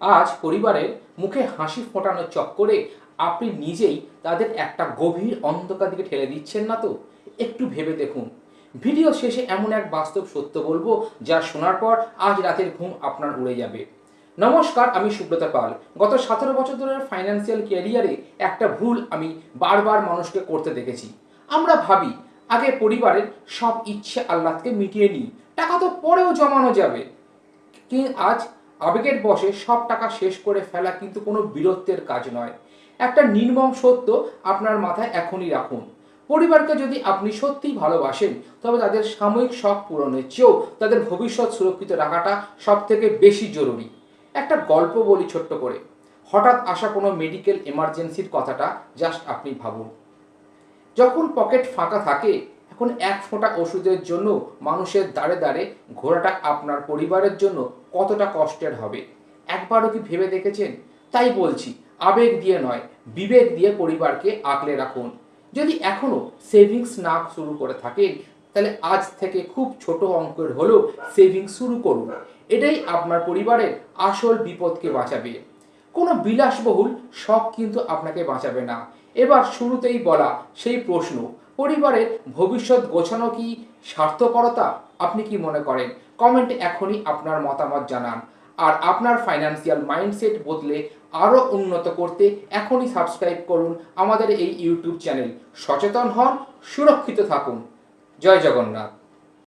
আজ পরিবারের মুখে হাসি ফোটানোর চক্করে আপনি নিজেই তাদের একটা গভীর অন্ধকার দিকে ঠেলে দিচ্ছেন না তো? একটু ভেবে দেখুন। ভিডিও শেষে এমন এক বাস্তব সত্য বলবো যা শোনার পর আজ রাতের ঘুম আপনার উড়ে যাবে। নমস্কার, আমি সুব্রত পাল। গত 17 বছর ধরে ফাইন্যান্সিয়াল ক্যারিয়ারে একটা ভুল আমি বারবার মানুষকে করতে দেখেছি। আমরা ভাবি আগে পরিবারের সব ইচ্ছে আহ্লাদকে মিটিয়ে নিই, টাকা তো পরেও জমানো যাবে। আজ আবেগের বশে সব টাকা শেষ করে ফেলা কিন্তু কোনো বীরত্বের কাজ নয়। একটা নির্মম সত্য আপনার মাথায় এখনই রাখুন। পরিবারকে যদি আপনি সত্যিই ভালোবাসেন, তবে তাদের সাময়িক শখ পূরণের চেয়েও তাদের ভবিষ্যৎ সুরক্ষিত রাখাটা সব থেকে বেশি জরুরি। একটা গল্প বলি ছোট্ট করে। হঠাৎ আসা কোনো মেডিকেল এমার্জেন্সির কথাটা জাস্ট আপনি ভাবুন। যখন পকেট ফাঁকা থাকে, এখন এক ফোঁটা ওষুধের জন্য মানুষের দাঁড়ে দাঁড়ে ঘোরাটা আপনার পরিবারের জন্য কতটা কষ্টের হবে একবারও কি ভেবে দেখেছেন? তাই বলছি, আবেগ দিয়ে নয়, বিবেক দিয়ে পরিবারকে আগলে রাখুন। যদি এখনো সেভিংস না শুরু করে থাকেন, তাহলে আজ থেকে খুব ছোট অঙ্কের হলেও সেভিংস শুরু করুন। এটাই আপনার পরিবারের আসল বিপদকে বাঁচাবে। কোনো বিলাসবহুল শখ কিন্তু আপনাকে বাঁচাবে না। এবার শুরুতেই বলা সেই প্রশ্ন, পরিবারের ভবিষ্যৎ গোছানো কি স্বার্থপরতা? আপনি কি মনে করেন? কমেন্টে এখনই আপনার মতামত জানান। আর আপনার ফাইন্যান্সিয়াল মাইন্ডসেট বদলে আরও উন্নত করতে এখনই সাবস্ক্রাইব করুন আমাদের এই ইউটিউব চ্যানেল। সচেতন হন, সুরক্ষিত থাকুন। জয় জগন্নাথ।